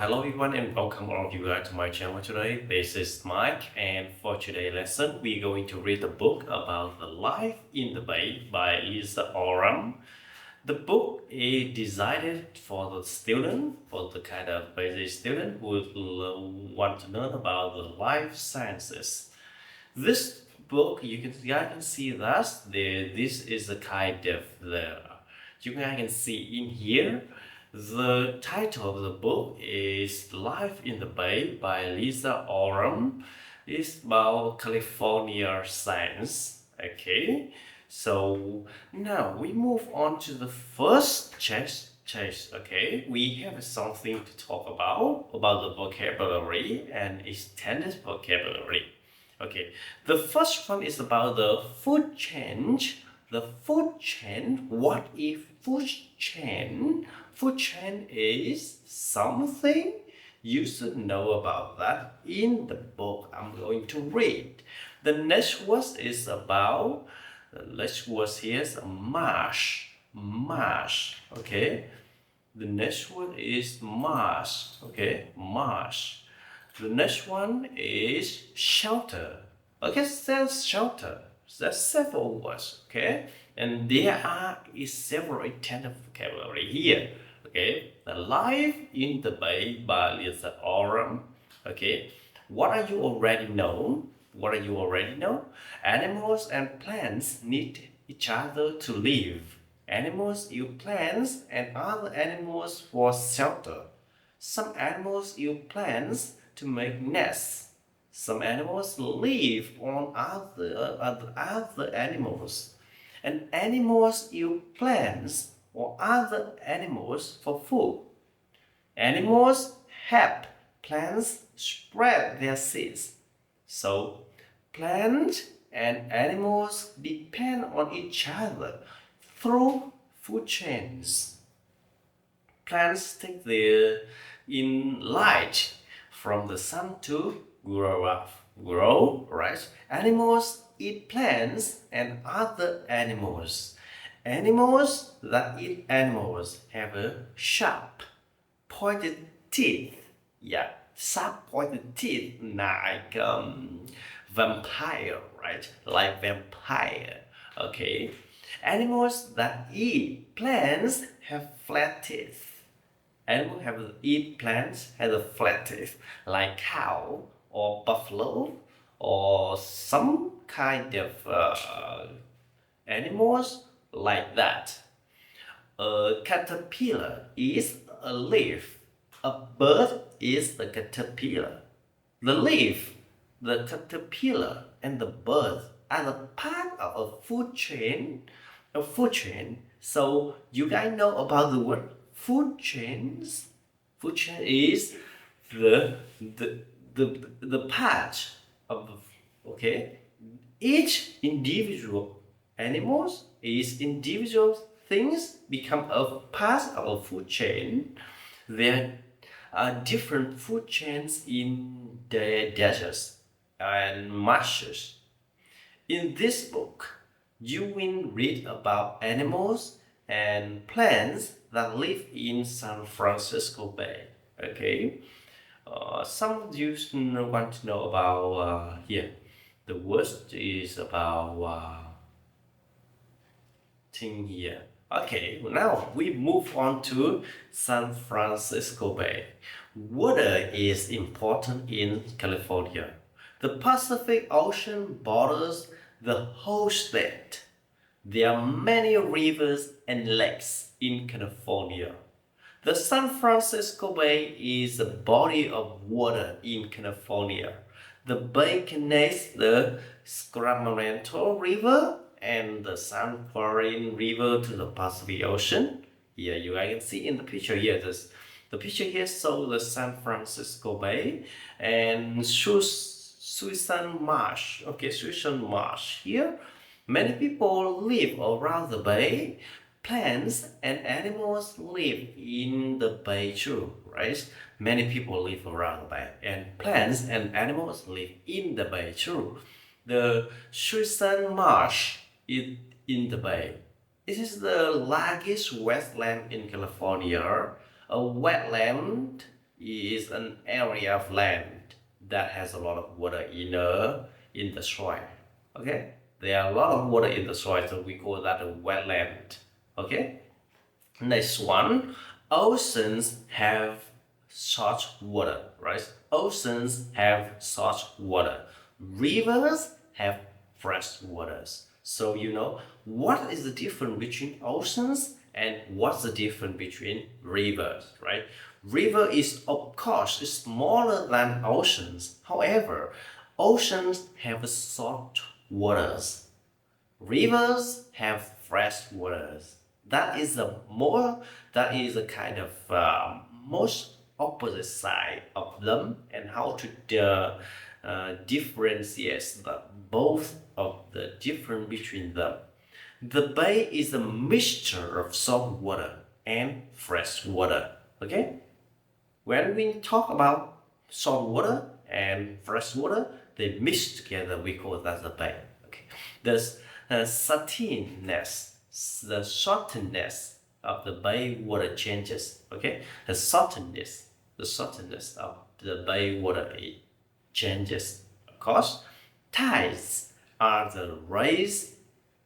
Hello everyone and welcome all of you guys to my channel today. This is Mike and for today's lesson we're going to read a book about the life in the Bay by Lisa Oram. The book is designed for the student, for the kind of basic student who want to learn about the life sciences. This book you can see that this is a kind of you guys can see in here. The title of the book is Life in the Bay by Lisa Oram. It's about California science. Okay, so now we move on to the first chase. Okay, we have something to talk about the vocabulary and extended vocabulary. Okay, the first one is about the food change. The food chain. What if food chain? Food chain is something you should know about that in the book I'm going to read. The next word is about, the next word here is marsh. Marsh, okay? The next word is marsh, okay? Marsh. The next one is shelter. Okay, that's shelter. There's several words, okay? And there is several intended vocabulary here. Okay, the life in the bay by Lisa Oram. Okay, what are you already know? What are you already know? Animals and plants need each other to live. Animals use plants and other animals for shelter. Some animals use plants to make nests. Some animals live on other animals. And animals use plants or other animals for food. Animals help plants spread their seeds. So, plants and animals depend on each other through food chains. Plants take their in light from the sun to grow, right? Animals eat plants and other animals. Animals that eat animals have a sharp, pointed teeth. Yeah, sharp pointed teeth like vampire, right? Like vampire. Okay. Animals that eat plants have flat teeth. Animals have eat plants have a flat teeth, like cow or buffalo or some kind of animals like that. A caterpillar is a leaf. A bird is a caterpillar. The leaf, the caterpillar, and the bird are the part of a food chain. A food chain. So you guys know about the word food chains. Food chain is the part of, okay, each individual animals is individual things become a part of a food chain. There are different food chains in the deserts and marshes. In this book, you will read about animals and plants that live in San Francisco Bay. Okay, some of you want to know about here. The word is about thing here. Okay, now we move on to San Francisco Bay. Water is important in California. The Pacific Ocean borders the whole state. There are many rivers and lakes in California. The San Francisco Bay is a body of water in California. The bay connects the Sacramento River and the San Joaquin River to the Pacific Ocean. Here you guys can see in the picture here. The picture here shows the San Francisco Bay and Suisun Marsh. Okay, Suisun Marsh here. Many people live around the bay. Plants and animals live in the bay too, right? Many people live around the bay, and plants and animals live in the bay too. The Suisun Marsh is in the bay. It is the largest wetland in California. A wetland is an area of land that has a lot of water in the soil. Okay, there are a lot of water in the soil, so we call that a wetland. Okay, next one, oceans have such water, right? Oceans have such water. Rivers have fresh waters. So you know what is the difference between oceans and what's the difference between rivers, right? River is of course smaller than oceans. However, oceans have salt waters. Rivers have fresh waters. That is a kind of most opposite side of them, and how to differentiate both of the difference between them. The bay is a mixture of salt water and fresh water. Okay, when we talk about salt water and fresh water, they mix together. We call that the bay. Okay, there's the saltiness of the bay water changes. Okay, the saltiness of the bay water changes. Of course, tides are the rise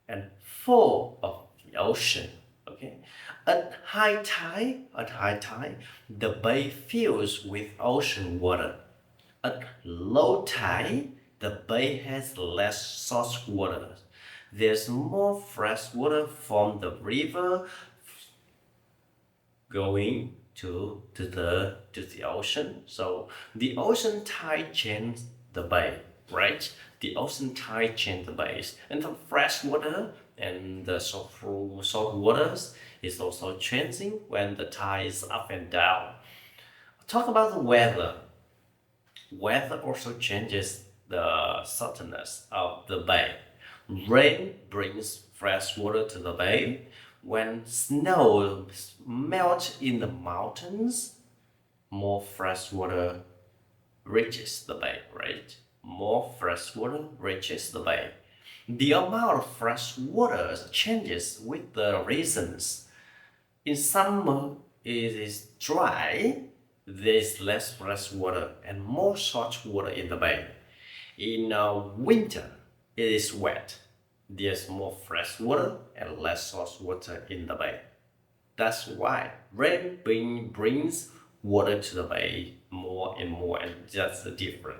and fall of the ocean. Okay, at high tide, the bay fills with ocean water. At low tide, the bay has less salt water. There's more fresh water from the river going to the ocean. So the ocean tide changes the bay, right? The ocean tide changes the bays, and the fresh water and the salt waters is also changing when the tide is up and down. Talk about the weather. Weather also changes the saltiness of the bay. Rain brings fresh water to the bay. When snow melts in the mountains, more fresh water reaches the bay, right? More fresh water reaches the bay. The amount of fresh water changes with the reasons. In summer, it is dry, there is less fresh water and more salt water in the bay. In winter, it is wet. There's more fresh water and less salt water in the bay. That's why rain brings water to the bay more and more, and that's the difference.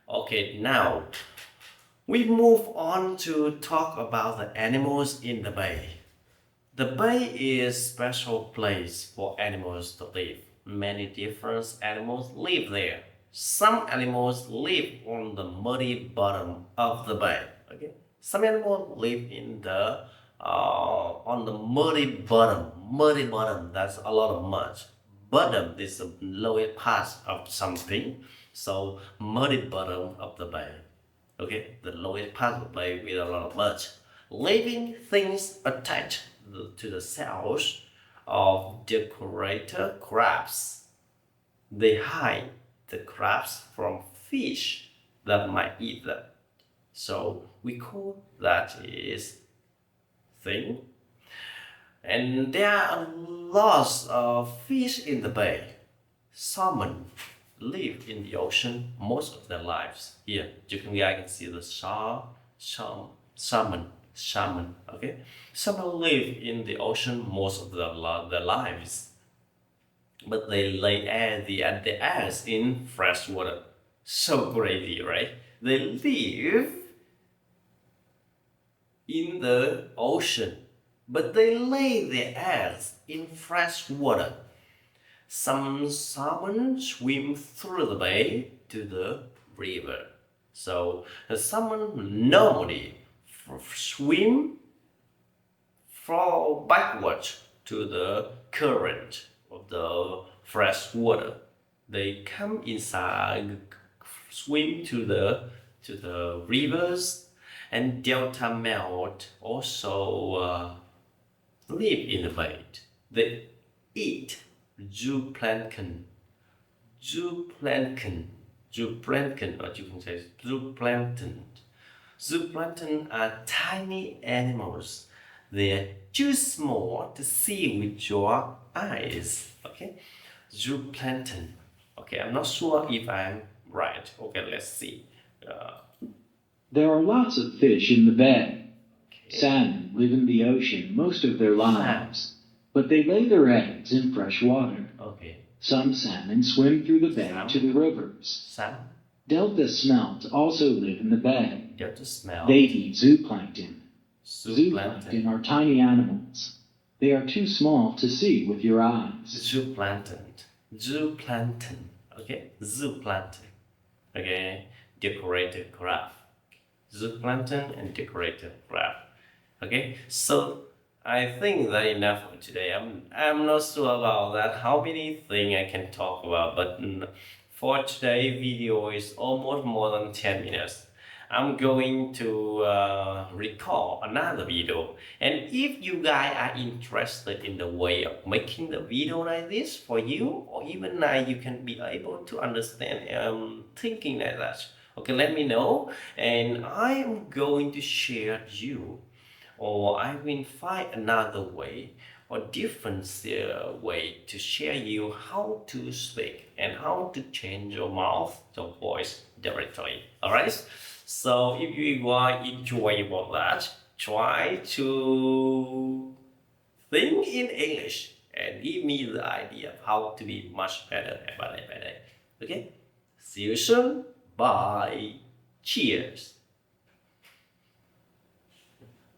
Okay, now we move on to talk about the animals in the bay. The bay is a special place for animals to live. Many different animals live there. Some animals live on the muddy bottom of the bay. Okay, some animals live in the on the muddy bottom. Muddy bottom. That's a lot of mud. Bottom is the lowest part of something. So muddy bottom of the bay. Okay, the lowest part of the bay with a lot of mud. Living things attached to the cells of decorator crabs. They hide the crabs from fish that might eat them. So we call that is thing. And there are lots of fish in the bay. Salmon live in the ocean most of their lives. Here, you can see the salmon. Okay, salmon live in the ocean most of their lives, but they lay the eggs in fresh water. So crazy, right? They live in the ocean, but they lay their eggs in fresh water. Some salmon swim through the bay to the river. So the salmon normally swim backwards to the current of the fresh water. They come inside, swim to the rivers, and delta melt also live in the bay. They eat zooplankton, or you can say zooplankton. Zooplankton are tiny animals. They are too small to see with your eyes. Okay, zooplankton. Okay, I'm not sure if I'm right. Okay, let's see. There are lots of fish in the bay. Okay. Salmon live in the ocean most of their lives, but they lay their eggs in fresh water. Okay. Some salmon swim through the bay Salmon. to the rivers. Salmon. Delta smelt also live in the bay. Delta smelt. They eat zooplankton. Zooplankton. Zooplankton are tiny animals. They are too small to see with your eyes. Zooplankton. Zooplankton. Okay. Zooplankton. Okay. Decorative graph. Zooplankton and decorative graph. Okay. So I think that enough for today. I'm not sure about that. How many things I can talk about, but for today video is almost more than 10 minutes. I'm going to record another video, and if you guys are interested in the way of making the video like this for you, or even you can be able to understand thinking like that, okay, let me know, and I am going to share you, or I will find another way or different way to share you how to speak and how to change your mouth, your voice directly. Alright? So if you are enjoying about that, try to think in English and give me the idea of how to be much better and better. Okay? See you soon. Bye. Cheers.